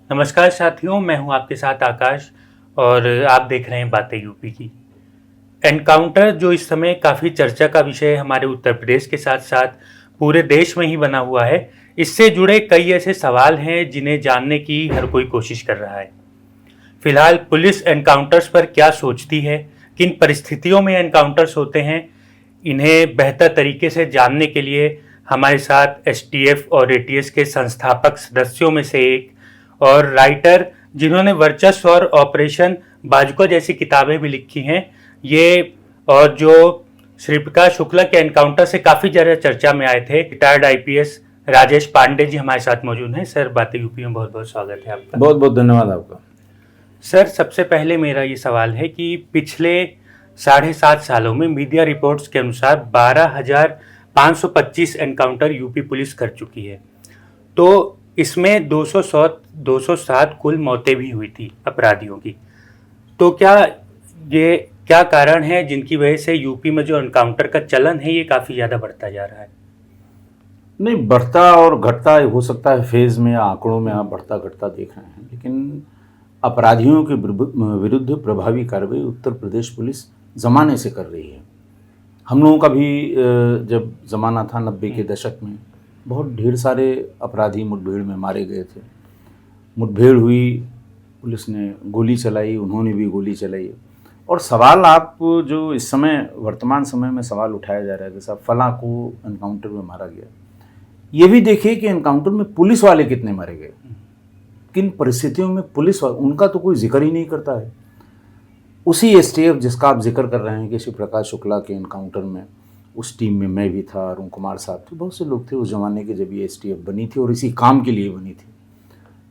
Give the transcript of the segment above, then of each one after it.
नमस्कार साथियों, मैं हूं आपके साथ आकाश और आप देख रहे हैं बातें यूपी की। एनकाउंटर जो इस समय काफ़ी चर्चा का विषय हमारे उत्तर प्रदेश के साथ साथ पूरे देश में ही बना हुआ है। इससे जुड़े कई ऐसे सवाल हैं जिन्हें जानने की हर कोई कोशिश कर रहा है। फिलहाल पुलिस एनकाउंटर्स पर क्या सोचती है, किन परिस्थितियों में एनकाउंटर्स होते हैं, इन्हें बेहतर तरीके से जानने के लिए हमारे साथ एसटीएफ और एटीएस के संस्थापक सदस्यों में से एक और राइटर जिन्होंने वर्चस्व और ऑपरेशन बाजुका जैसी किताबें भी लिखी हैं, ये और जो श्री प्रकाश शुक्ला के एनकाउंटर से काफ़ी ज़्यादा चर्चा में आए थे, रिटायर्ड आईपीएस राजेश पांडे जी हमारे साथ मौजूद हैं। सर, बातें यूपी में बहुत बहुत स्वागत है आपका। बहुत बहुत धन्यवाद आपका। सर, सबसे पहले मेरा ये सवाल है कि पिछले 7.5 सालों में मीडिया रिपोर्ट्स के अनुसार 12,525 एनकाउंटर यूपी पुलिस कर चुकी है, तो इसमें 207 कुल मौतें भी हुई थी अपराधियों की। तो क्या कारण है जिनकी वजह से यूपी में जो एनकाउंटर का चलन है ये काफ़ी ज़्यादा बढ़ता जा रहा है? नहीं, बढ़ता और घटता हो सकता है, फेज़ में या आंकड़ों में आप बढ़ता घटता देख रहे हैं, लेकिन अपराधियों के विरुद्ध प्रभावी कार्रवाई उत्तर प्रदेश पुलिस ज़माने से कर रही है। हम लोगों का भी जब ज़माना था 90 के दशक में, बहुत ढेर सारे अपराधी मुठभेड़ में मारे गए थे। मुठभेड़ हुई, पुलिस ने गोली चलाई, उन्होंने भी गोली चलाई। और सवाल आप जो इस समय वर्तमान समय में सवाल उठाया जा रहा है कि साहब फलां को एनकाउंटर में मारा गया, ये भी देखिए कि एनकाउंटर में पुलिस वाले कितने मारे गए, किन परिस्थितियों में पुलिस वाले, उनका तो कोई जिक्र ही नहीं करता है। उसी एसटीएफ जिसका आप जिक्र कर रहे हैं कि श्री प्रकाश शुक्ला के एनकाउंटर में उस टीम में मैं भी था, अरुण कुमार साहब थे, बहुत से लोग थे उस ज़माने के जब ये एसटीएफ बनी थी और इसी काम के लिए बनी थी।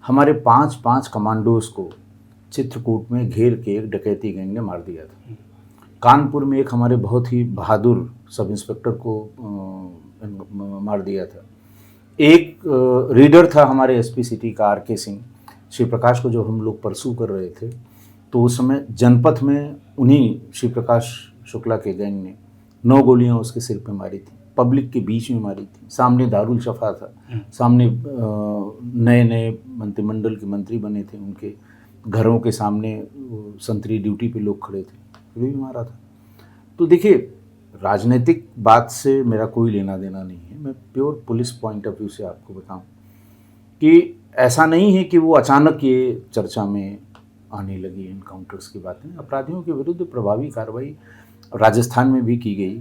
हमारे 5 कमांडोज को चित्रकूट में घेर के एक डकैती गैंग ने मार दिया था। कानपुर में एक हमारे बहुत ही बहादुर सब इंस्पेक्टर को मार दिया था। एक रीडर था हमारे एसपी सिटी का आर के सिंह, श्री प्रकाश को जो हम लोग परसू कर रहे थे, तो उस समय जनपथ में उन्हीं श्री प्रकाश शुक्ला के गैंग ने 9 गोलियां उसके सिर पे मारी थी, पब्लिक के बीच में मारी थी। सामने दारुल शफा था, सामने नए नए मंत्रिमंडल के मंत्री बने थे, उनके घरों के सामने संतरी ड्यूटी पे लोग खड़े थे, फिर भी मारा था। तो देखिए, राजनीतिक बात से मेरा कोई लेना देना नहीं है। मैं pure police point of view से आपको बताऊं कि ऐसा नहीं है कि वो अचानक ये चर्चा में आने लगी एनकाउंटर्स की बातें। अपराधियों के विरुद्ध प्रभावी कार्रवाई राजस्थान में भी की गई,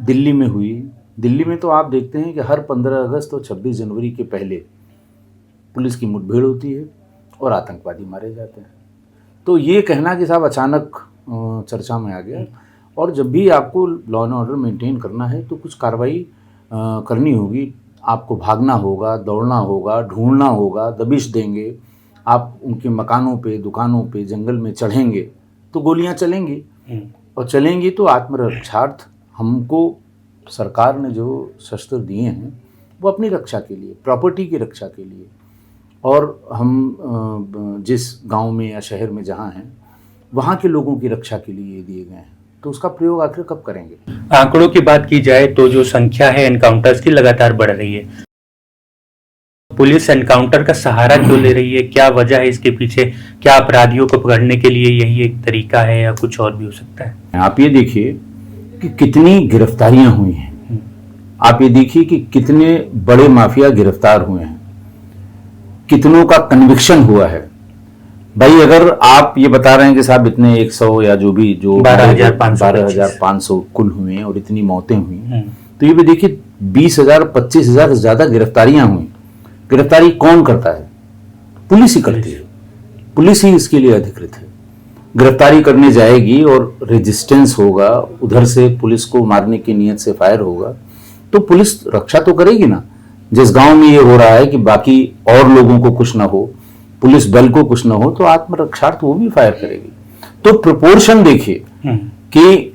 दिल्ली में हुई। दिल्ली में तो आप देखते हैं कि हर 15 अगस्त और 26 जनवरी के पहले पुलिस की मुठभेड़ होती है और आतंकवादी मारे जाते हैं। तो ये कहना कि साहब अचानक चर्चा में आ गया, और जब भी आपको लॉ एंड ऑर्डर मेंटेन करना है तो कुछ कार्रवाई करनी होगी। आपको भागना होगा, दौड़ना होगा, ढूंढना होगा, दबिश देंगे, आप उनके मकानों पे, दुकानों पे, जंगल में चढ़ेंगे तो गोलियां चलेंगी, और चलेंगी तो आत्मरक्षार्थ हमको सरकार ने जो शस्त्र दिए हैं वो अपनी रक्षा के लिए, प्रॉपर्टी की रक्षा के लिए, और हम जिस गांव में या शहर में जहां हैं वहां के लोगों की रक्षा के लिए दिए गए हैं, तो उसका प्रयोग आखिर कब करेंगे? आंकड़ों की बात की जाए तो जो संख्या है एनकाउंटर्स की लगातार बढ़ रही है। पुलिस एनकाउंटर का सहारा क्यों ले रही है? क्या वजह है इसके पीछे? क्या अपराधियों को पकड़ने के लिए यही एक तरीका है या कुछ और भी हो सकता है? आप ये देखिए कि कितनी गिरफ्तारियां हुई हैं, आप ये देखिए कि कितने बड़े माफिया गिरफ्तार हुए हैं, कितनों का कन्विक्शन हुआ है। भाई, अगर आप ये बता रहे हैं कि साहब इतने 100 या जो 12,500 कुल हुए हैं और इतनी मौतें हुई, तो ये भी देखिए 20,000 25,000 से ज्यादा गिरफ्तारियां हुई। गिरफ्तारी कौन करता है? पुलिस ही करती है, पुलिस ही इसके लिए अधिकृत है। गिरफ्तारी करने जाएगी और रेजिस्टेंस होगा, उधर से पुलिस को मारने की नीयत से फायर होगा, तो पुलिस रक्षा तो करेगी ना। जिस गांव में ये हो रहा है कि बाकी और लोगों को कुछ ना हो, पुलिस बल को कुछ ना हो, तो आत्मरक्षार्थ वो भी फायर करेगी। तो प्रोपोर्शन देखिए कि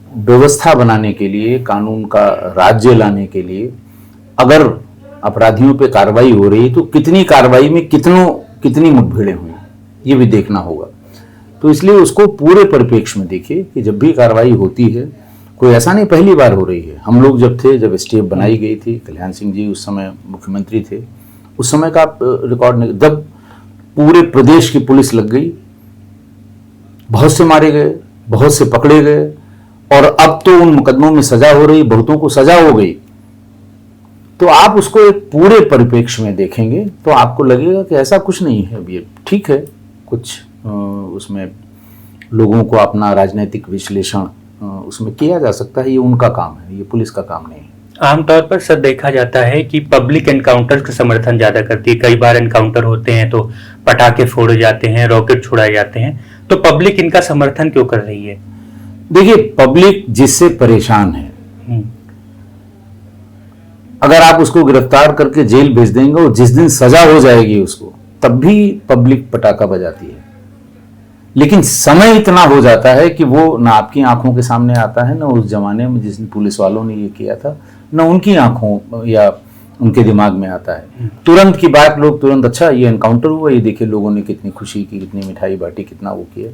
व्यवस्था बनाने के लिए, कानून का राज्य लाने के लिए अगर अपराधियों पे कार्रवाई हो रही है तो कितनी कार्रवाई में कितनी मुठभेड़ें हुई, ये भी देखना होगा। तो इसलिए उसको पूरे परिप्रेक्ष्य में देखिए कि जब भी कार्रवाई होती है, कोई ऐसा नहीं पहली बार हो रही है। हम लोग जब एसटीएफ बनाई गई थी, कल्याण सिंह जी उस समय मुख्यमंत्री थे, उस समय का आप रिकॉर्ड नहीं, जब पूरे प्रदेश की पुलिस लग गई, बहुत से मारे गए, बहुत से पकड़े गए, और अब तो उन मुकदमों में सजा हो रही, बहुतों को सजा हो गई। तो आप उसको एक पूरे परिप्रेक्ष्य में देखेंगे तो आपको लगेगा कि ऐसा कुछ नहीं है, ये ठीक है, कुछ उसमें लोगों को अपना राजनीतिक विश्लेषण उसमें किया जा सकता है, ये उनका काम है, ये पुलिस का काम नहीं है। आमतौर पर सर देखा जाता है कि पब्लिक एनकाउंटर का समर्थन ज्यादा करती है। कई बार एनकाउंटर होते हैं तो पटाखे फोड़े जाते हैं, रॉकेट छुड़ाए जाते हैं, तो पब्लिक इनका समर्थन क्यों कर रही है? देखिए, पब्लिक जिससे परेशान है, अगर आप उसको गिरफ्तार करके जेल भेज देंगे और जिस दिन सजा हो जाएगी उसको, तब भी पब्लिक पटाखा बजाती है। लेकिन समय इतना हो जाता है कि वो ना आपकी आंखों के सामने आता है, ना उस जमाने में जिस पुलिस वालों ने ये किया था, ना उनकी आंखों या उनके दिमाग में आता है। तुरंत की बात लोग तुरंत, अच्छा ये एनकाउंटर हुआ, ये देखिए लोगों ने कितनी खुशी की, कितनी मिठाई बांटी, कितना वो किया।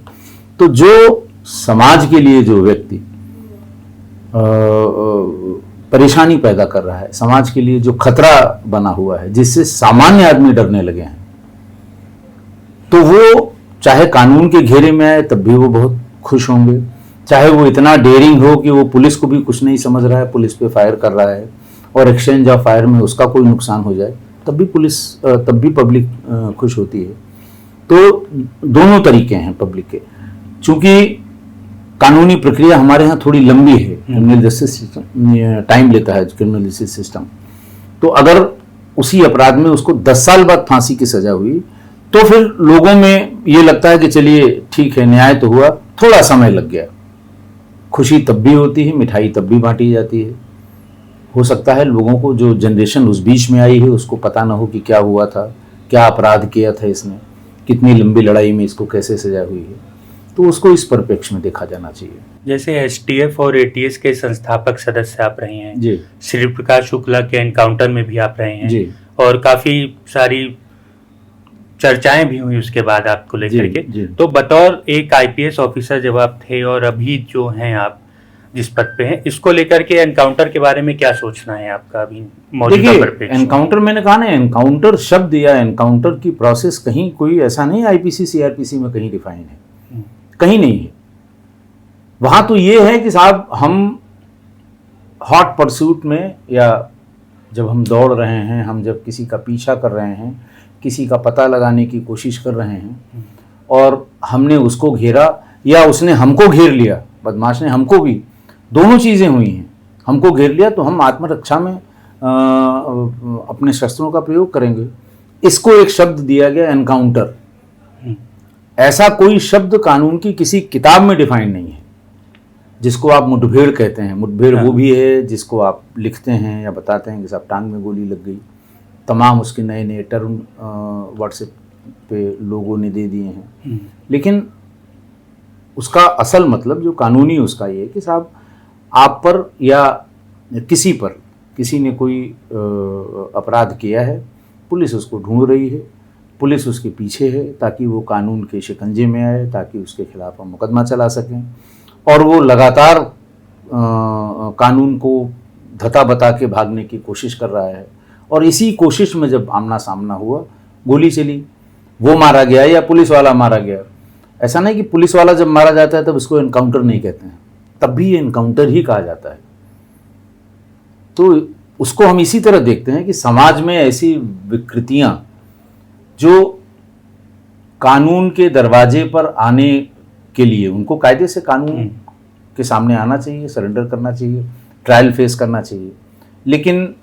तो जो समाज के लिए जो व्यक्ति परेशानी पैदा कर रहा है, समाज के लिए जो खतरा बना हुआ है, जिससे सामान्य आदमी डरने लगे हैं, तो वो चाहे कानून के घेरे में आए तब भी वो बहुत खुश होंगे, चाहे वो इतना डेयरिंग हो कि वो पुलिस को भी कुछ नहीं समझ रहा है, पुलिस पे फायर कर रहा है और एक्सचेंज ऑफ फायर में उसका कोई नुकसान हो जाए, तब भी पब्लिक खुश होती है। तो दोनों तरीके हैं पब्लिक के। चूंकि कानूनी प्रक्रिया हमारे यहाँ थोड़ी लंबी है, क्रिमिनल जस्टिस सिस्टम टाइम लेता है, क्रिमिनल जस्टिस सिस्टम। तो अगर उसी अपराध में उसको 10 साल बाद फांसी की सजा हुई तो फिर लोगों में ये लगता है कि चलिए ठीक है, न्याय तो हुआ, थोड़ा समय लग गया। खुशी तब भी होती है, मिठाई तब भी बांटी जाती है। हो सकता है लोगों को, जो जनरेशन उस बीच में आई है, उसको पता ना हो कि क्या हुआ था, क्या अपराध किया था इसने, कितनी लंबी लड़ाई में इसको कैसे सजा हुई है। तो उसको इस परिप्रेक्ष्य में देखा जाना चाहिए। जैसे एसटीएफ और एटीएस के संस्थापक सदस्य आप रहे हैं जी, श्री प्रकाश शुक्ला के एनकाउंटर में भी आप रहे हैं जी, और काफी सारी चर्चाएं भी हुई उसके बाद आपको लेकर जी, जी। के। तो बतौर एक आईपीएस ऑफिसर जब आप थे और अभी जो हैं आप जिस पद पे हैं, इसको लेकर के एनकाउंटर के बारे में क्या सोचना है आपका अभी मौजूदा देखिए, परिप्रेक्ष्य में? एनकाउंटर, मैंने कहा ना, एनकाउंटर शब्द या एनकाउंटर की प्रोसेस कहीं कोई ऐसा नहीं आईपीसी सीआरपीसी में कहीं डिफाइन है, कहीं नहीं है। वहां तो ये है कि साहब हम हॉट परसूट में, या जब हम दौड़ रहे हैं, हम जब किसी का पीछा कर रहे हैं, किसी का पता लगाने की कोशिश कर रहे हैं और हमने उसको घेरा या उसने हमको घेर लिया, बदमाश ने हमको भी, दोनों चीज़ें हुई हैं। हमको घेर लिया तो हम आत्मरक्षा में अपने शस्त्रों का प्रयोग करेंगे। इसको एक शब्द दिया गया, एनकाउंटर। ऐसा कोई शब्द कानून की किसी किताब में डिफाइन नहीं है। जिसको आप मुठभेड़ कहते हैं, मुठभेड़ वो भी है जिसको आप लिखते हैं या बताते हैं कि साहब टांग में गोली लग गई। तमाम उसके नए नए टर्म व्हाट्सएप पे लोगों ने दे दिए हैं। लेकिन उसका असल मतलब जो कानूनी उसका ये है कि साहब आप पर या किसी ने कोई अपराध किया है, पुलिस उसको ढूंढ रही है, पुलिस उसके पीछे है ताकि वो कानून के शिकंजे में आए, ताकि उसके खिलाफ हम मुकदमा चला सकें। और वो लगातार कानून को धता बता के भागने की कोशिश कर रहा है। और इसी कोशिश में जब आमना सामना हुआ, गोली चली, वो मारा गया या पुलिस वाला मारा गया। ऐसा नहीं कि पुलिस वाला जब मारा जाता है तब उसको एनकाउंटर नहीं कहते हैं, तब भी ये एनकाउंटर ही कहा जाता है। तो उसको हम इसी तरह देखते हैं कि समाज में ऐसी विकृतियां जो कानून के दरवाजे पर आने के लिए, उनको कायदे से कानून के सामने आना चाहिए, सरेंडर करना चाहिए, ट्रायल फेस करना चाहिए, लेकिन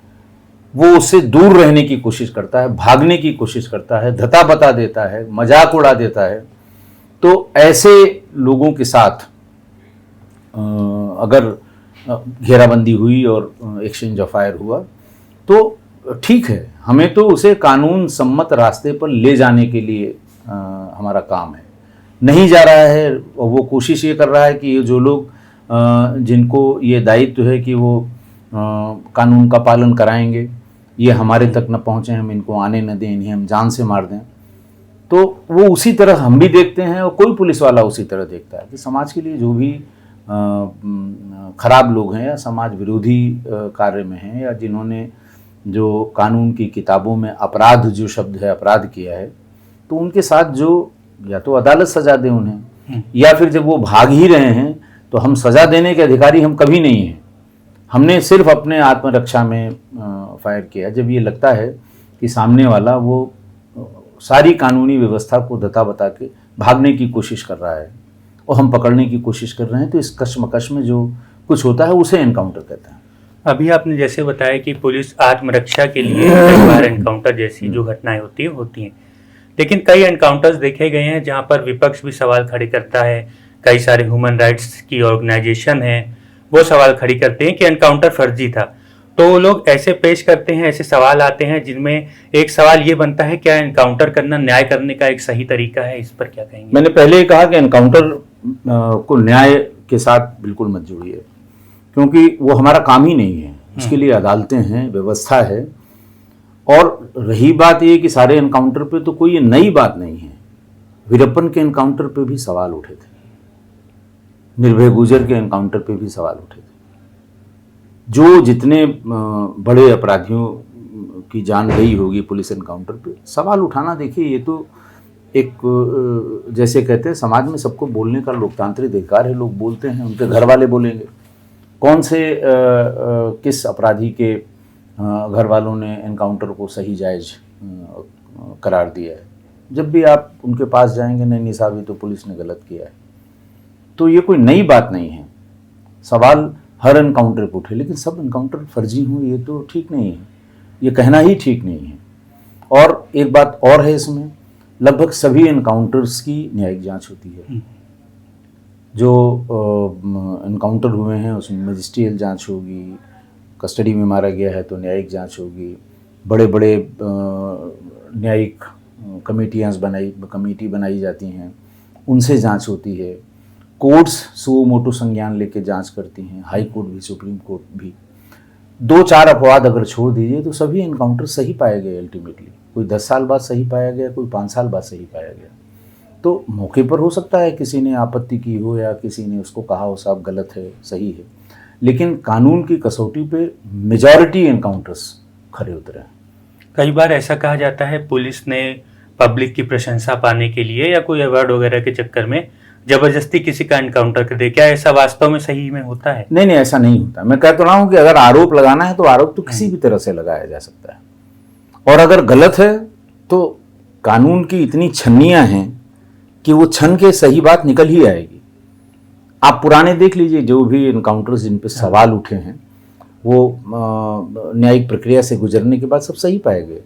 वो उससे दूर रहने की कोशिश करता है, भागने की कोशिश करता है, धता बता देता है, मजाक उड़ा देता है। तो ऐसे लोगों के साथ अगर घेराबंदी हुई और एक्सचेंज ऑफ फायर हुआ तो ठीक है, हमें तो उसे कानून सम्मत रास्ते पर ले जाने के लिए हमारा काम है। नहीं जा रहा है, और वो कोशिश ये कर रहा है कि ये जो लोग जिनको ये दायित्व है कि वो कानून का पालन कराएंगे, ये हमारे तक न पहुँचें, हम इनको आने न दें, इन्हें हम जान से मार दें। तो वो उसी तरह हम भी देखते हैं और कोई पुलिस वाला उसी तरह देखता है कि समाज के लिए जो भी खराब लोग हैं या समाज विरोधी कार्य में हैं या जिन्होंने जो कानून की किताबों में अपराध जो शब्द है अपराध किया है, तो उनके साथ जो या तो अदालत सजा दे उन्हें, या फिर जब वो भाग ही रहे हैं तो हम सजा देने के अधिकारी हम कभी नहीं हैं। हमने सिर्फ अपने आत्मरक्षा में फायर किया जब ये लगता है कि सामने वाला वो सारी कानूनी व्यवस्था को दता बता के भागने की कोशिश कर रहा है और हम पकड़ने की कोशिश कर रहे हैं, तो इस कश्मकश में जो कुछ होता है उसे एनकाउंटर कहते हैं। अभी आपने जैसे बताया कि पुलिस आत्मरक्षा के लिए कई बार एनकाउंटर जैसी जो घटनाएं होती हैं, लेकिन कई एनकाउंटर्स देखे गए हैं जहां पर विपक्ष भी सवाल खड़े करता है। कई सारे ह्यूमन राइट्स की ऑर्गेनाइजेशन है, वो सवाल खड़ी करते हैं कि एनकाउंटर फर्जी था। तो वो लोग ऐसे पेश करते हैं, ऐसे सवाल आते हैं जिनमें एक सवाल ये बनता है, क्या एनकाउंटर करना न्याय करने का एक सही तरीका है? इस पर क्या कहेंगे? मैंने पहले ही कहा कि एनकाउंटर को न्याय के साथ बिल्कुल मत जोड़िए, क्योंकि वो हमारा काम ही नहीं है। उसके लिए अदालतें हैं, व्यवस्था है। और रही बात ये कि सारे एनकाउंटर पे तो कोई ये नई बात नहीं है। वीरप्पन के एनकाउंटर पे भी सवाल उठे थे, निर्भय गुजर के एनकाउंटर पे भी सवाल उठे थे। जो जितने बड़े अपराधियों की जान गई होगी पुलिस एनकाउंटर पे, सवाल उठाना, देखिए ये तो एक जैसे कहते हैं समाज में सबको बोलने का लोकतांत्रिक अधिकार है। लोग बोलते हैं, उनके घर वाले बोलेंगे। कौन से किस अपराधी के घर वालों ने एनकाउंटर को सही जायज़ करार दिया है? जब भी आप उनके पास जाएंगे, नहीं साहब ये तो पुलिस ने गलत किया है। तो ये कोई नई बात नहीं है। सवाल हर एनकाउंटर पर उठे, लेकिन सब एनकाउंटर फर्जी हों ये तो ठीक नहीं है, ये कहना ही ठीक नहीं है। और एक बात और है इसमें, लगभग सभी एनकाउंटर्स की न्यायिक जांच होती है। जो एनकाउंटर हुए हैं उसमें मजिस्ट्रियल जांच होगी, कस्टडी में मारा गया है तो न्यायिक जांच होगी, बड़े बड़े न्यायिक कमेटी बनाई जाती हैं, उनसे जांच होती है। कोर्ट्स सुओ मोटो संज्ञान लेके जांच करती हैं, हाई कोर्ट भी, सुप्रीम कोर्ट भी। 2-4 अपवाद अगर छोड़ दीजिए तो सभी एनकाउंटर सही पाए गए अल्टीमेटली। कोई 10 साल बाद सही पाया गया, कोई 5 साल बाद सही पाया गया। तो मौके पर हो सकता है किसी ने आपत्ति की हो या किसी ने उसको कहा हो साहब गलत है, सही है, लेकिन कानून की कसौटी पे मेजॉरिटी एनकाउंटर्स खरे उतरे हैं। कई बार ऐसा कहा जाता है पुलिस ने पब्लिक की प्रशंसा पाने के लिए या कोई अवार्ड वगैरह के चक्कर में जबरदस्ती किसी का एनकाउंटर कर दे, क्या ऐसा वास्तव में सही में होता है? नहीं, ऐसा नहीं होता। मैं कह तो रहा हूँ कि अगर आरोप लगाना है तो आरोप तो किसी भी तरह से लगाया जा सकता है, और अगर गलत है तो कानून की इतनी छन्नियां हैं कि वो छन के सही बात निकल ही आएगी। आप पुराने देख लीजिए, जो भी एनकाउंटर्स जिन पे सवाल उठे हैं वो न्यायिक प्रक्रिया से गुजरने के बाद सब सही पाए गए।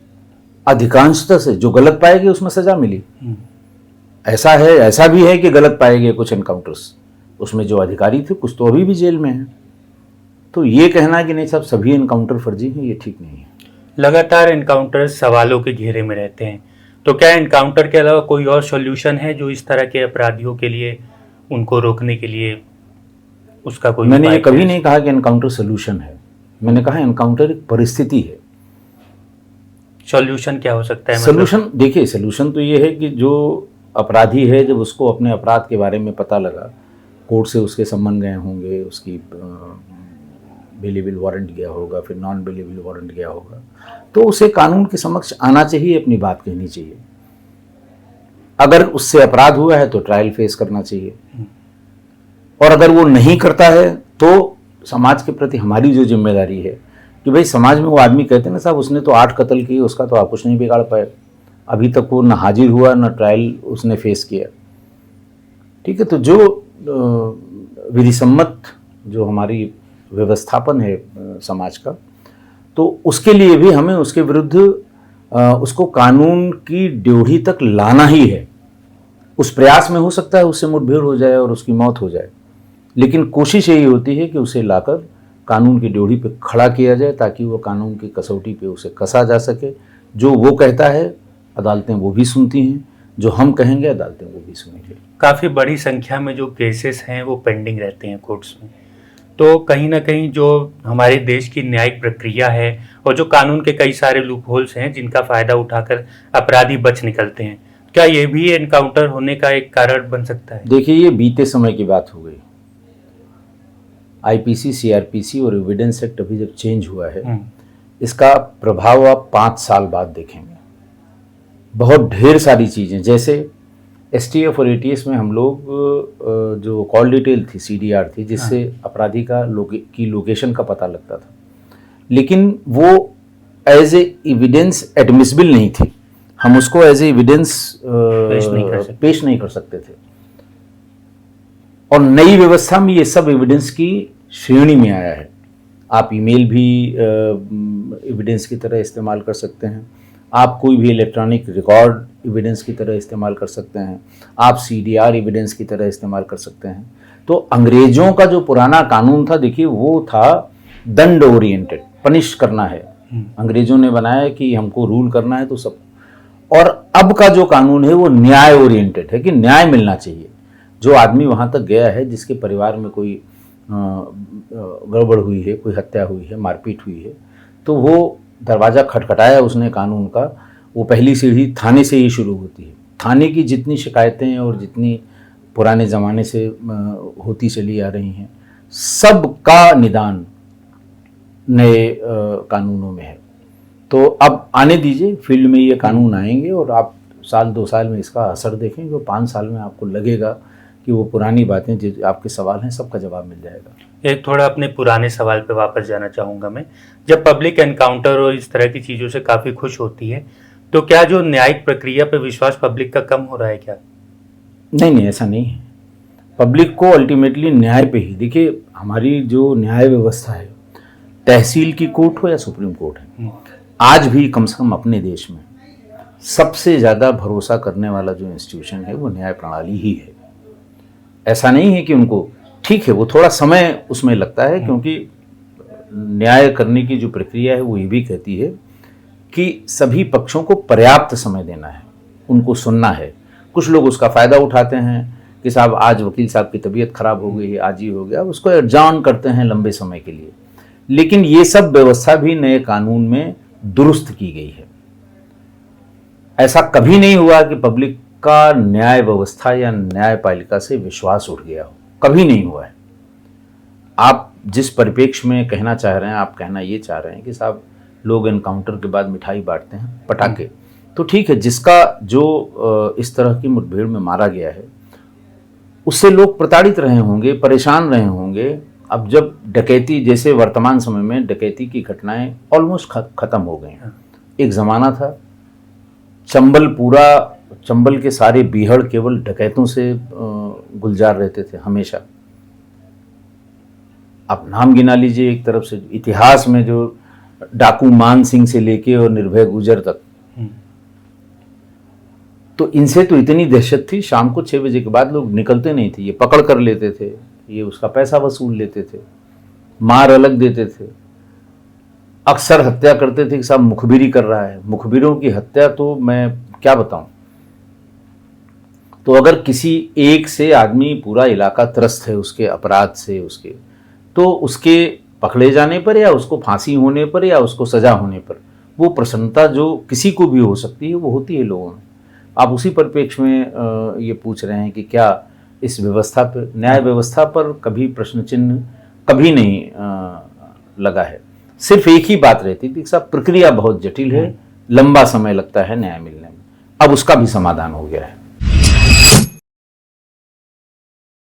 अधिकांशतः से जो गलत पाए गए उसमें सजा मिली। ऐसा है, ऐसा भी है कि गलत पाए गए कुछ एनकाउंटर्स, उसमें जो अधिकारी थे कुछ तो अभी भी जेल में हैं। तो ये कहना कि नहीं साहब सभी एनकाउंटर फर्जी हैं, ये ठीक नहीं है। लगातार एनकाउंटर सवालों के घेरे में रहते हैं, तो क्या एनकाउंटर के अलावा कोई और सॉल्यूशन है जो इस तरह के अपराधियों के लिए, उनको रोकने के लिए उसका कोई? मैंने ये कभी नहीं कहा कि एनकाउंटर सोल्यूशन है, मैंने कहा एनकाउंटर एक परिस्थिति है। सॉल्यूशन क्या हो सकता है? सोल्यूशन देखिए, सोल्यूशन तो ये है कि जो अपराधी है जब उसको अपने अपराध के बारे में पता लगा, कोर्ट से उसके सम्मन गए होंगे, उसकी बेलेबल वारंट गया होगा, फिर नॉन बेलेबल वारंट गया होगा, तो उसे कानून के समक्ष आना चाहिए, अपनी बात कहनी चाहिए। अगर उससे अपराध हुआ है तो ट्रायल फेस करना चाहिए, और अगर वो नहीं करता है तो समाज के प्रति हमारी जो जिम्मेदारी है कि भाई समाज में वो आदमी कहते हैं ना साहब उसने तो 8 कत्ल किए, उसका तो आप कुछ नहीं बिगाड़ पाए, अभी तक वो न हाजिर हुआ न ट्रायल उसने फेस किया, ठीक है। तो जो विधिसम्मत जो हमारी व्यवस्थापन है समाज का, तो उसके लिए भी हमें उसके विरुद्ध उसको कानून की ड्योढ़ी तक लाना ही है। उस प्रयास में हो सकता है उससे मुठभेड़ हो जाए और उसकी मौत हो जाए, लेकिन कोशिश यही होती है कि उसे लाकर कानून की ड्योढ़ी पे खड़ा किया जाए ताकि वो कानून की कसौटी पे उसे कसा जा सके। जो वो कहता है अदालतें वो भी सुनती हैं, जो हम कहेंगे अदालतें वो भी सुनेंगे। काफ़ी बड़ी संख्या में जो केसेस हैं वो पेंडिंग रहते हैं कोर्ट्स में, तो कहीं ना कहीं जो हमारे देश की न्यायिक प्रक्रिया है और जो कानून के कई सारे लूप होल्स हैं जिनका फ़ायदा उठाकर अपराधी बच निकलते हैं, क्या ये भी एनकाउंटर होने का एक कारण बन सकता है? देखिए, ये बीते समय की बात हो गई। आईपीसी, सीआरपीसी और एविडेंस एक्ट अभी जब चेंज हुआ है इसका प्रभाव आप 5 साल बाद देखेंगे। बहुत ढेर सारी चीज़ें, जैसे एसटीएफ और एटीएस में हम लोग जो कॉल डिटेल थी, सीडीआर थी, जिससे अपराधी की लोकेशन का पता लगता था, लेकिन वो एज ए एविडेंस एडमिसिबल नहीं थी। हम उसको एज ए एविडेंस पेश नहीं कर सकते थे। और नई व्यवस्था में ये सब एविडेंस की श्रेणी में आया है। आप ईमेल भी एविडेंस की तरह इस्तेमाल कर सकते हैं, आप कोई भी इलेक्ट्रॉनिक रिकॉर्ड एविडेंस की तरह इस्तेमाल कर सकते हैं, आप सीडीआर एविडेंस की तरह इस्तेमाल कर सकते हैं। तो अंग्रेजों का जो पुराना कानून था, देखिए, वो था दंड ओरिएंटेड, पनिश करना है। अंग्रेजों ने बनाया कि हमको रूल करना है तो सब। और अब का जो कानून है वो न्याय ओरिएंटेड है कि न्याय मिलना चाहिए। जो आदमी वहाँ तक गया है, जिसके परिवार में कोई गड़बड़ हुई है, कोई हत्या हुई है, मारपीट हुई है, तो वो दरवाज़ा खटखटाया उसने कानून का, वो पहली सीढ़ी थाने से ही शुरू होती है। थाने की जितनी शिकायतें और जितनी पुराने ज़माने से होती चली आ रही हैं, सब का निदान नए कानूनों में है। तो अब आने दीजिए, फील्ड में ये कानून आएंगे और आप 1-2 साल में इसका असर देखेंगे और 5 साल में आपको लगेगा कि वो पुरानी बातें, जो आपके सवाल हैं, सबका जवाब मिल जाएगा। एक थोड़ा अपने पुराने सवाल पे वापस जाना चाहूँगा मैं। जब पब्लिक एनकाउंटर और इस तरह की चीज़ों से काफ़ी खुश होती है, तो क्या जो न्यायिक प्रक्रिया पे विश्वास पब्लिक का कम हो रहा है क्या? नहीं, ऐसा नहीं है। पब्लिक को अल्टीमेटली न्याय पे ही, देखिए, हमारी जो न्याय व्यवस्था है, तहसील की कोर्ट हो या सुप्रीम कोर्ट है, आज भी कम से कम अपने देश में सबसे ज़्यादा भरोसा करने वाला जो इंस्टीट्यूशन है वो न्याय प्रणाली ही है। ऐसा नहीं है कि उनको, ठीक है, वो थोड़ा समय उसमें लगता है, क्योंकि न्याय करने की जो प्रक्रिया है वो ये भी कहती है कि सभी पक्षों को पर्याप्त समय देना है, उनको सुनना है। कुछ लोग उसका फ़ायदा उठाते हैं कि साहब आज वकील साहब की तबीयत खराब हो गई है, आज ही हो गया, उसको एडजॉर्न करते हैं लंबे समय के लिए। लेकिन ये सब व्यवस्था भी नए कानून में दुरुस्त की गई है। ऐसा कभी नहीं हुआ कि पब्लिक का न्याय व्यवस्था या न्यायपालिका से विश्वास उठ गया हो, कभी नहीं हुआ है। आप जिस परिप्रेक्ष्य में कहना चाह रहे हैं, आप कहना ये चाह रहे हैं कि साहब लोग एनकाउंटर के बाद मिठाई बांटते हैं, पटाखे, तो ठीक है, जिसका जो इस तरह की मुठभेड़ में मारा गया है उससे लोग प्रताड़ित रहे होंगे, परेशान रहे होंगे। अब जब डकैती, जैसे वर्तमान समय में डकैती की घटनाएं ऑलमोस्ट खत्म हो गई हैं। एक ज़माना था, चंबल के सारे बीहड़ केवल डकैतों से गुलजार रहते थे हमेशा। आप नाम गिना लीजिए, एक तरफ से इतिहास में जो डाकू मान सिंह से लेके और निर्भय गुजर तक, तो इनसे तो इतनी दहशत थी, शाम को 6 बजे के बाद लोग निकलते नहीं थे, ये पकड़ कर लेते थे, ये उसका पैसा वसूल लेते थे, मार अलग देते थे, अक्सर हत्या करते थे कि साहब मुखबिरी कर रहा है। मुखबिरों की हत्या तो मैं क्या बताऊं। तो अगर किसी एक से आदमी, पूरा इलाका त्रस्त है उसके अपराध से, उसके, तो उसके पकड़े जाने पर या उसको फांसी होने पर या उसको सजा होने पर वो प्रसन्नता जो किसी को भी हो सकती है वो होती है लोगों में। आप उसी परिप्रेक्ष्य में ये पूछ रहे हैं कि क्या इस व्यवस्था पर, न्याय व्यवस्था पर कभी प्रश्न चिन्ह कभी नहीं लगा है। सिर्फ एक ही बात रहती थी कि साहब प्रक्रिया बहुत जटिल है, लंबा समय लगता है न्याय मिलने में। अब उसका भी समाधान हो गया है।